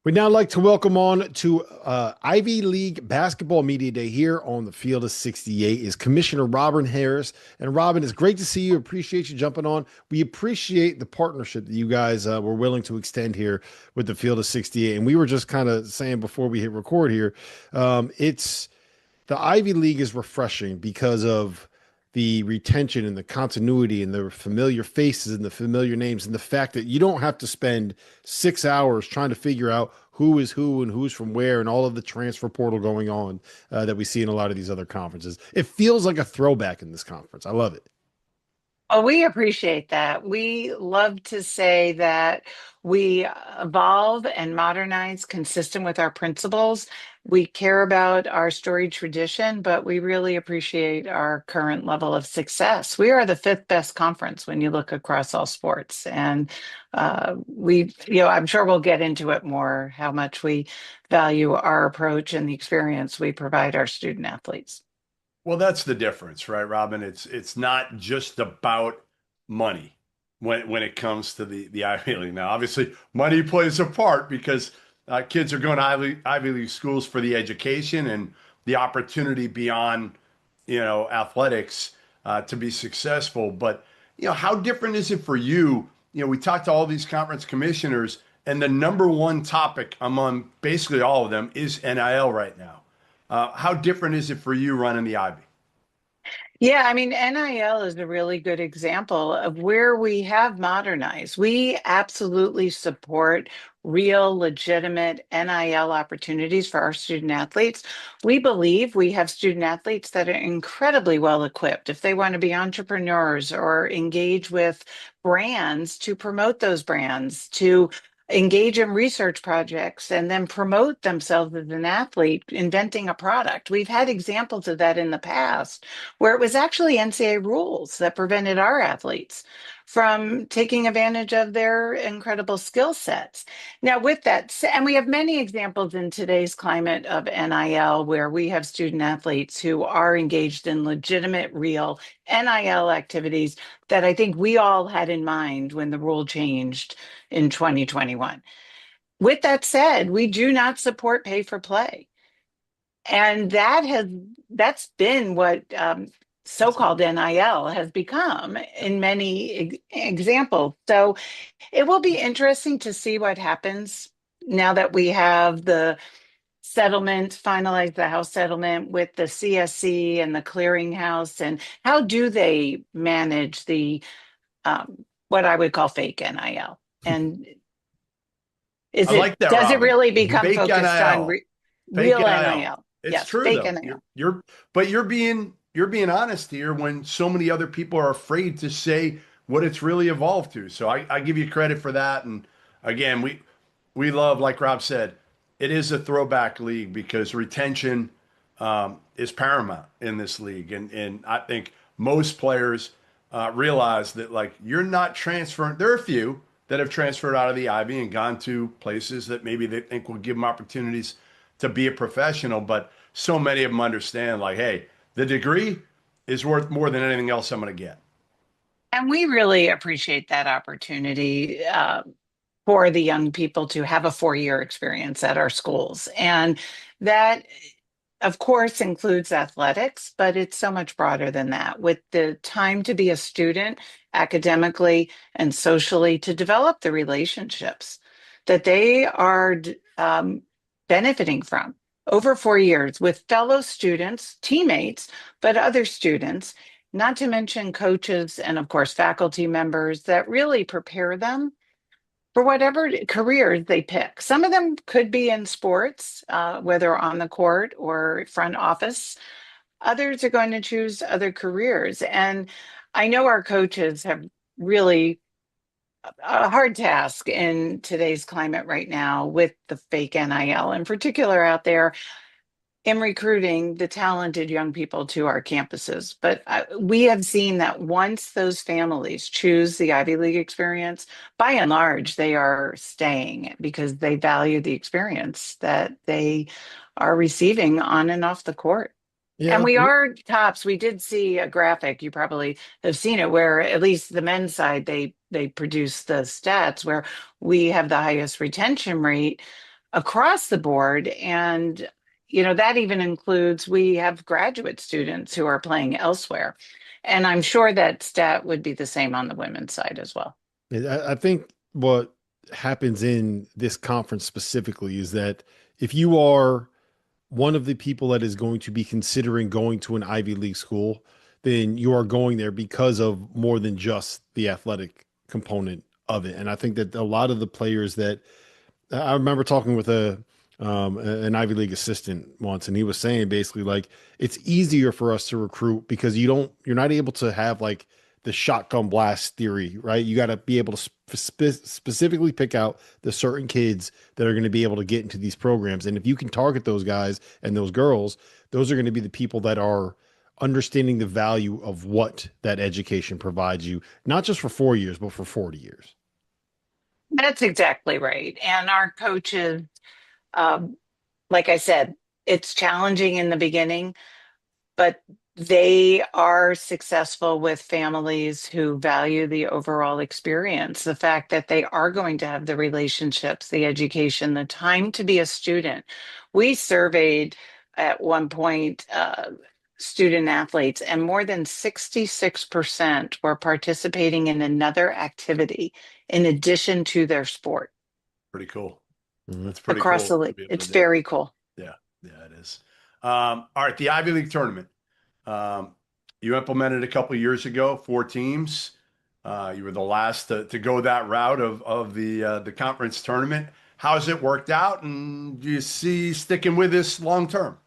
We'd now like to welcome on to Ivy League Basketball Media Day here on the Field of 68 is Commissioner Robin Harris. And Robin, it's great to see you. Appreciate you jumping on. We appreciate the partnership that you guys were willing to extend here with the Field of 68. And we were just kind of saying before we hit record here, it's the Ivy League is refreshing because of the retention and the continuity and the familiar faces and the familiar names and the fact that you don't have to spend 6 hours trying to figure out who is who and who's from where and all of the transfer portal going on that we see in a lot of these other conferences. It feels like a throwback in this conference. I love it. Oh, we appreciate that. We love to say that we evolve and modernize consistent with our principles. We care about our storied tradition, but we really appreciate our current level of success. We are the fifth best conference when you look across all sports. And I'm sure we'll get into it more, how much we value our approach and the experience we provide our student athletes. Well, that's the difference, right, Robin? It's not just about money when it comes to the Ivy League. Now, obviously, money plays a part because kids are going to Ivy League schools for the education and the opportunity beyond, athletics to be successful. But, how different is it for you? We talked to all these conference commissioners, and the number one topic among basically all of them is NIL right now. How different is it for you running the Ivy? Yeah, I mean, NIL is a really good example of where we have modernized. We absolutely support real, legitimate NIL opportunities for our student athletes. We believe we have student athletes that are incredibly well equipped if they want to be entrepreneurs or engage with brands to promote those brands, to engage in research projects and then promote themselves as an athlete inventing a product. We've had examples of that in the past where it was actually NCAA rules that prevented our athletes from taking advantage of their incredible skill sets. Now, with that, and we have many examples in today's climate of NIL where we have student athletes who are engaged in legitimate, real NIL activities that I think we all had in mind when the rule changed in 2021. With that said, we do not support pay for play. And that's been what so-called NIL has become in many examples. So it will be interesting to see what happens now that we have the finalize the House settlement with the CSC and the clearinghouse, and how do they manage the what I would call fake NIL? And I like that, does it Robin. really become Fake focused on NIL. Fake real NIL. NIL? It's Yes, true fake though. NIL. You're being honest here when so many other people are afraid to say what it's really evolved to. So I give you credit for that. And again, we love, like Rob said, it is a throwback league because retention is paramount in this league. And I think most players realize that, like, you're not transferring. There are a few that have transferred out of the Ivy and gone to places that maybe they think will give them opportunities to be a professional. But so many of them understand, like, hey, the degree is worth more than anything else I'm going to get. And we really appreciate that opportunity for the young people to have a 4-year experience at our schools. And that, of course, includes athletics, but it's so much broader than that. With the time to be a student academically and socially, to develop the relationships that they are benefiting from over 4 years with fellow students, teammates, but other students, not to mention coaches and, of course, faculty members that really prepare them for whatever careers they pick. Some of them could be in sports, whether on the court or front office. Others are going to choose other careers. And I know our coaches have really a hard task in today's climate right now with the fake NIL in particular out there in recruiting the talented young people to our campuses. But we have seen that once those families choose the Ivy League experience, by and large, they are staying because they value the experience that they are receiving on and off the court. And Yeah. we are tops. We did see a graphic. You probably have seen it where at least the men's side, they produce the stats where we have the highest retention rate across the board. And, that even includes we have graduate students who are playing elsewhere. And I'm sure that stat would be the same on the women's side as well. I think what happens in this conference specifically is that if you are one of the people that is going to be considering going to an Ivy League school, then you are going there because of more than just the athletic component of it. And I think that a lot of the players that I remember talking with an Ivy League assistant once, and he was saying basically like it's easier for us to recruit because you're not able to have like the shotgun blast theory, right? You got to be able to specifically pick out the certain kids that are going to be able to get into these programs, and if you can target those guys and those girls, those are going to be the people that are understanding the value of what that education provides you, not just for 4 years, but for 40 years. That's exactly right. And our coaches, um, like I said, it's challenging in the beginning, but they are successful with families who value the overall experience, the fact that they are going to have the relationships, the education, the time to be a student. We surveyed at one point student athletes, and more than 66% were participating in another activity in addition to their sport Pretty cool. Mhm. That's pretty across cool the to league. be able to It's do. very cool. Yeah, yeah, it is. All right, the Ivy League tournament. You implemented a couple years ago, 4 teams. You were the last to go that route of the conference tournament. How's it worked out, and do you see sticking with this long term?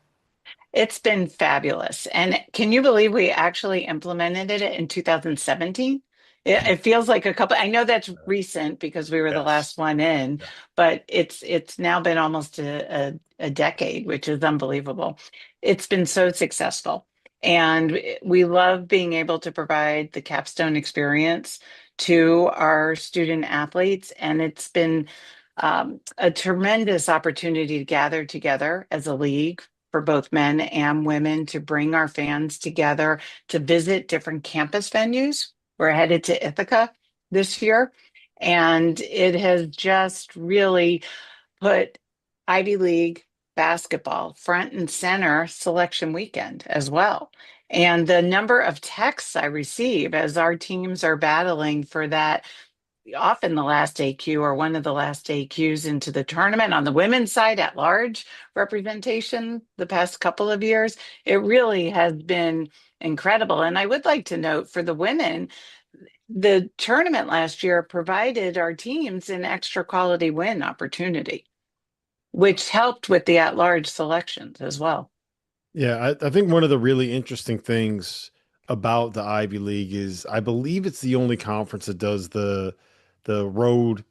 It's been fabulous. And can you believe we actually implemented it in 2017? It feels like a couple, I know that's recent because we were the Yes. last one in, Yeah. but it's now been almost a decade, which is unbelievable. It's been so successful. And we love being able to provide the capstone experience to our student athletes. And it's been a tremendous opportunity to gather together as a league for both men and women to bring our fans together to visit different campus venues. We're headed to Ithaca this year, and it has just really put Ivy League basketball front and center selection weekend as well. And the number of texts I receive as our teams are battling for that, often the last AQ or one of the last AQs into the tournament on the women's side at large representation the past couple of years. It really has been incredible. And I would like to note for the women, the tournament last year provided our teams an extra quality win opportunity, which helped with the at large selections as well. Yeah, I think one of the really interesting things about the Ivy League is I believe it's the only conference that does the road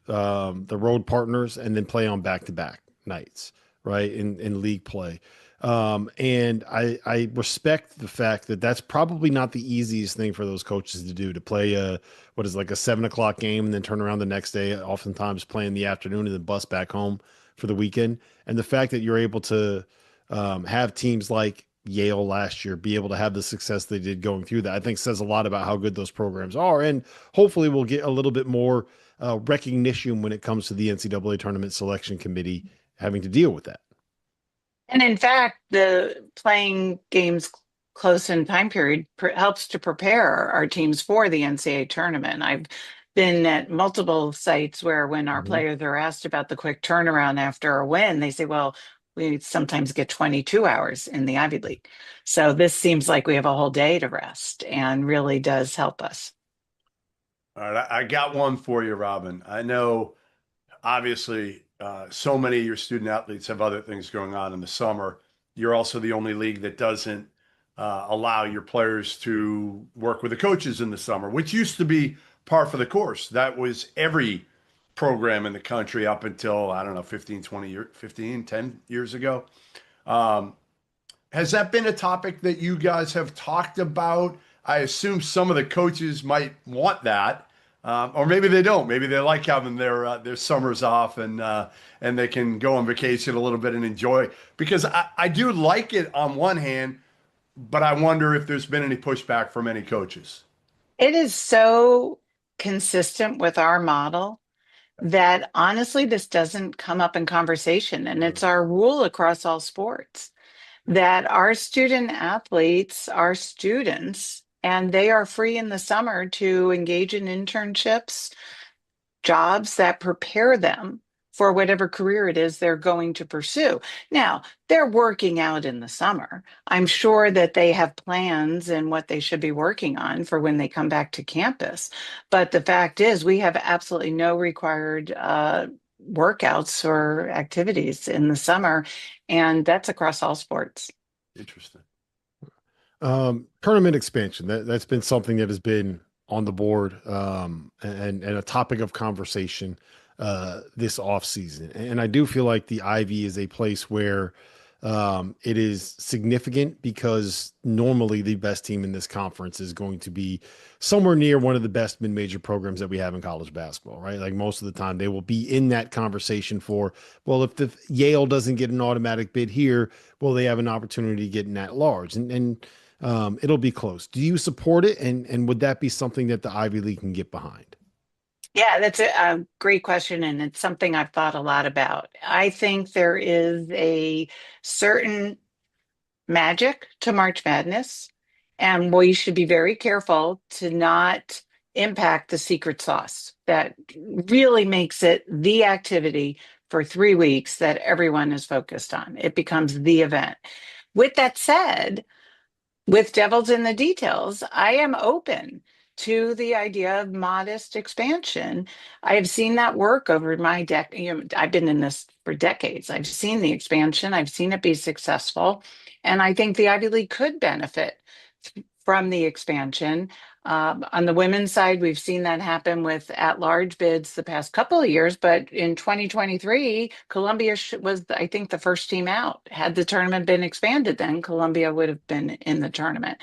partners and then play on back to back nights, right? In league play. And I respect the fact that that's probably not the easiest thing for those coaches to do, to play what is like a 7 o'clock game and then turn around the next day, oftentimes play in the afternoon and then bus back home for the weekend. And the fact that you're able to have teams like Yale last year be able to have the success they did going through that, I think says a lot about how good those programs are. And hopefully we'll get a little bit more recognition when it comes to the NCAA tournament selection committee having to deal with that. And in fact, the playing games close in time period helps to prepare our teams for the NCAA tournament. I've been at multiple sites where when our Mhm. players are asked about the quick turnaround after a win, they say, well, we sometimes get 22 hours in the Ivy League. So this seems like we have a whole day to rest and really does help us. All right, I got one for you, Robin. I know, obviously, so many of your student athletes have other things going on in the summer. You're also the only league that doesn't allow your players to work with the coaches in the summer, which used to be par for the course. That was every program in the country up until, I don't know, 15, 20 years, 15, 10 years ago. Um, has that been a topic that you guys have talked about? I assume some of the coaches might want that, or maybe they don't. Maybe they like having their summers off and they can go on vacation a little bit and enjoy. Because I do like it on one hand, but I wonder if there's been any pushback from any coaches. It is so consistent with our model that honestly, this doesn't come up in conversation. And it's our rule across all sports that our student athletes are students and they are free in the summer to engage in internships, jobs that prepare them for whatever career it is they're going to pursue. Now, they're working out in the summer. I'm sure that they have plans and what they should be working on for when they come back to campus. But the fact is, we have absolutely no required workouts or activities in the summer, and that's across all sports. Interesting. Tournament expansion. That's been something that has been on the board, and a topic of conversation this off season. And I do feel like the Ivy is a place where it is significant because normally the best team in this conference is going to be somewhere near one of the best mid-major programs that we have in college basketball, right? Like most of the time they will be in that conversation for, well, if the Yale doesn't get an automatic bid here, well, they have an opportunity to get in that large, and it'll be close. Do you support it? And would that be something that the Ivy League can get behind? Yeah, that's a great question, and it's something I've thought a lot about. I think there is a certain magic to March Madness, and we should be very careful to not impact the secret sauce that really makes it the activity for 3 weeks that everyone is focused on. It becomes the event. With that said, with devils in the details, I am open to the idea of modest expansion. I have seen that work over my I've been in this for decades. I've seen the expansion, I've seen it be successful, and I think the Ivy League could benefit from the expansion. On the women's side, we've seen that happen with at-large bids the past couple of years, but in 2023, Columbia was, I think, the first team out. Had the tournament been expanded, then Columbia would have been in the tournament.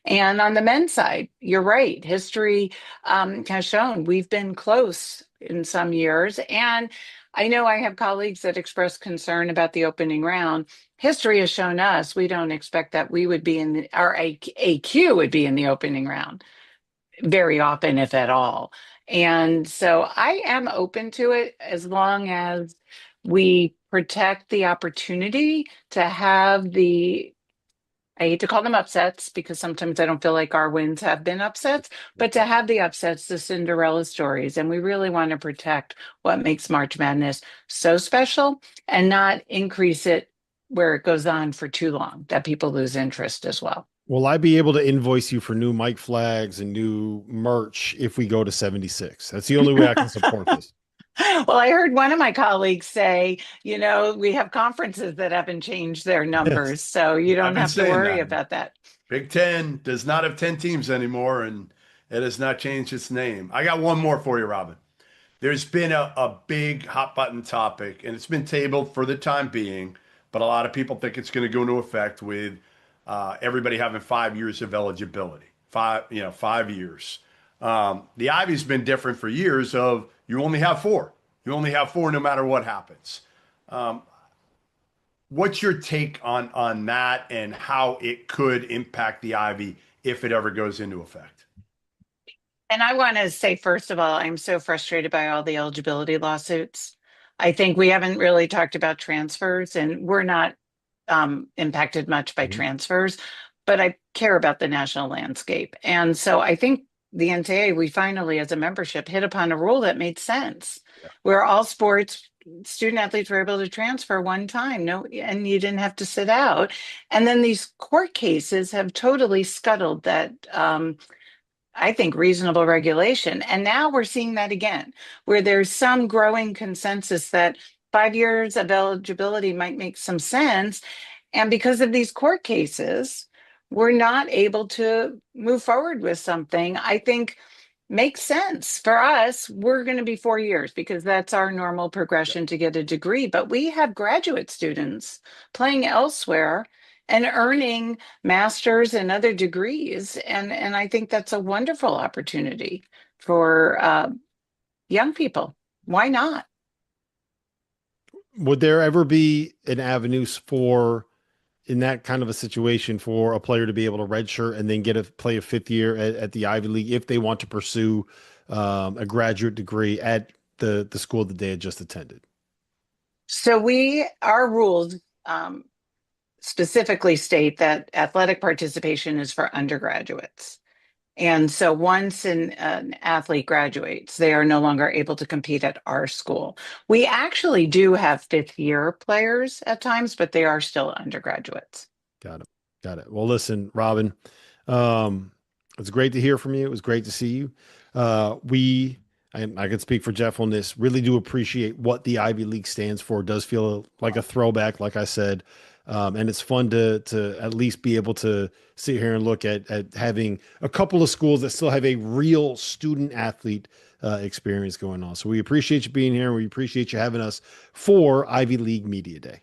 And on the men's side, you're right. History has shown we've been close in some years. And I know I have colleagues that express concern about the opening round. History has shown us we don't expect that we would be in our AQ would be in the opening round very often, if at all. And so I am open to it as long as we protect the opportunity to have the, I hate to call them upsets because sometimes I don't feel like our wins have been upsets, but to have the upsets, the Cinderella stories. And we really want to protect what makes March Madness so special and not increase it where it goes on for too long, that people lose interest as well. Will I be able to invoice you for new mic flags and new merch if we go to 76? That's the only way I can support this. Well, I heard one of my colleagues say, we have conferences that haven't changed their Yes. numbers, so you I've don't been have to saying worry that. about that. Big Ten does not have 10 teams anymore, and it has not changed its name. I got one more for you, Robin. There's been a big hot button topic, and it's been tabled for the time being, but a lot of people think it's going to go into effect with everybody having 5 years of eligibility. 5 years. The Ivy's been different for years of you only have four. You only have four no matter what happens. Um, what's your take on that and how it could impact the Ivy if it ever goes into effect? And I want to say, first of all, I'm so frustrated by all the eligibility lawsuits. I think we haven't really talked about transfers, and we're not impacted much by Mhm. transfers, but I care about the national landscape. And so I think the NCAA, we finally, as a membership, hit upon a rule that made sense, where all sports student athletes were able to transfer one time, no, and you didn't have to sit out. And then these court cases have totally scuttled that. I think reasonable regulation. And now we're seeing that again, where there's some growing consensus that 5 years of eligibility might make some sense. And because of these court cases, we're not able to move forward with something I think makes sense for us. We're going to be 4 years because that's our normal progression to get a degree. But we have graduate students playing elsewhere and earning masters and other degrees. And I think that's a wonderful opportunity for young people. Why not? Would there ever be an avenue for, in that kind of a situation, for a player to be able to redshirt and then play a fifth year at the Ivy League if they want to pursue a graduate degree at the school that they had just attended? So our rules specifically state that athletic participation is for undergraduates. And so once an athlete graduates, they are no longer able to compete at our school. We actually do have fifth year players at times, but they are still undergraduates. Got it. Got it. Well, listen, Robin, it's great to hear from you. It was great to see you. I can speak for Jeff on this, really do appreciate what the Ivy League stands for. It does feel like a throwback, like I said. And it's fun to at least be able to sit here and look at having a couple of schools that still have a real student athlete experience going on. So we appreciate you being here. We appreciate you having us for Ivy League Media Day.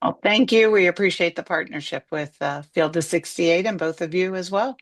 Well, thank you. We appreciate the partnership with Field of 68 and both of you as well.